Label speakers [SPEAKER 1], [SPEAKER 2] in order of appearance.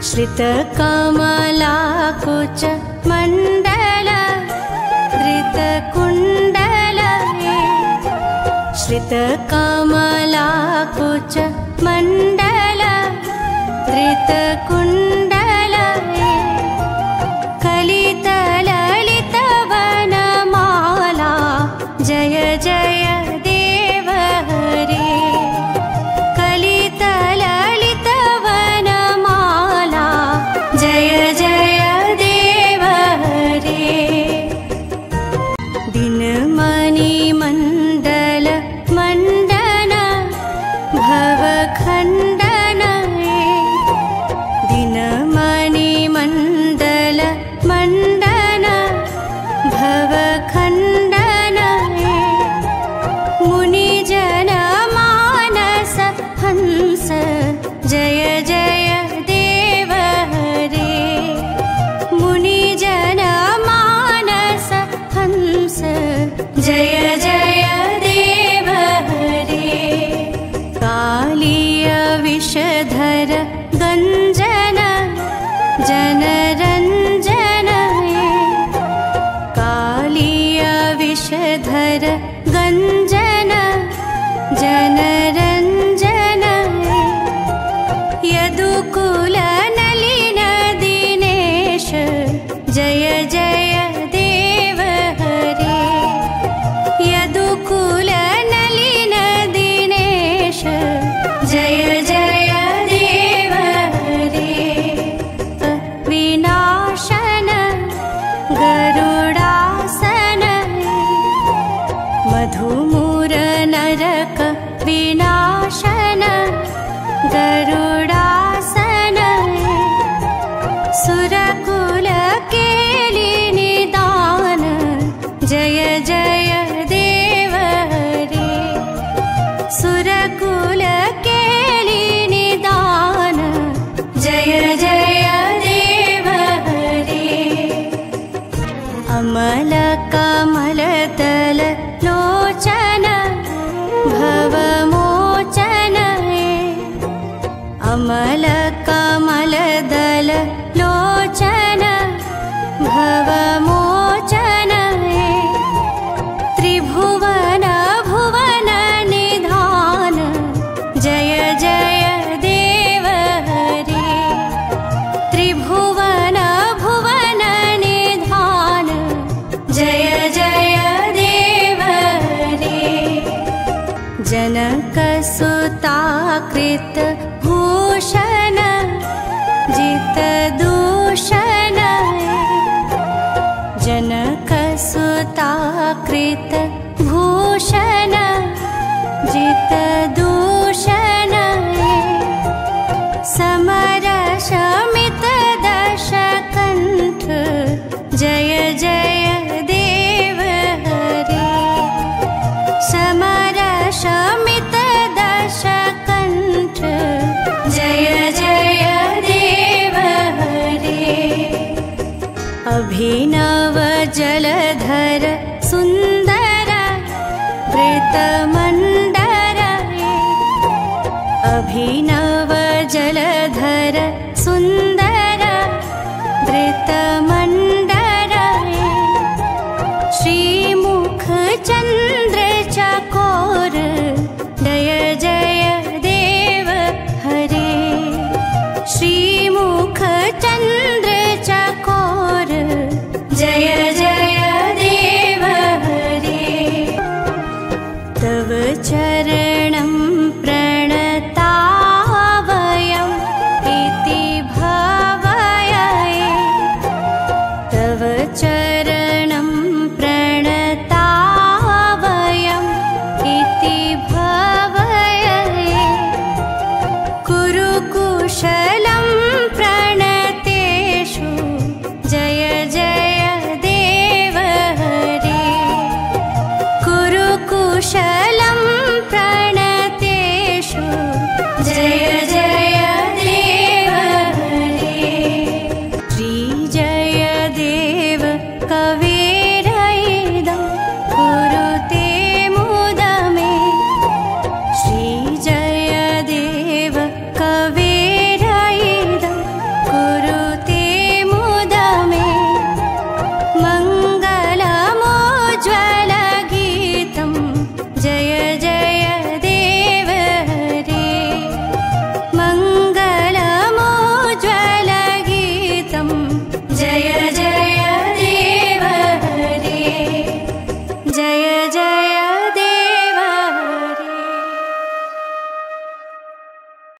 [SPEAKER 1] श्रितकमलाकुच मण्डल धृतकुण्डल श्रितकमलाकुच मण्डल धृतकुण्डल कलितललितवनमाला जय जय देव हरे कलितललितवनमाला जय जय देव हरे दिनमणि मण्डल मण्डन भवखण्डन दिनमणि मण्डल मण्डन भवखण्डन मुनिजन मानस हंस जय जय देव हरे मुनिजन मानस हंस जय जय देव हरे कालीय विषधर गंजन जनरंजन कालीय विषधर गंजन जनरंजन यदुकुल नलिन दिनेश जय जय देव हरे यदुकुल नलिन दिनेश जय जय देव हरे विनाशन गरुडासन मधुमूर नरक विनाशन गरुडासन सुरकुल केली निदान जय जय देव हरे सुरकुल केली निदान जय जय देव हरे अमल कमल दल लोचन भवमोचन अमल कमल दल लोचन भवमोचन त्रिभुवन भुवन निधान जय जय देव हरे त्रिभुवन भुवन निधान जय जय देव हरे जनकसुताकृत भूषण जित दूषण जनकसुताकृत भूषण जित दूषण समर शमित दशकंठ जय जय देव हरे समर शमित दशकंठ जय जय देव हरे अभिनव जलधर सुंदर वृतमण्डल अभिनव जलधर सुंदर वृतमण्डल श्रीमुख चंद्र चकोर जय जय देव हरे श्रीमुख चंद्र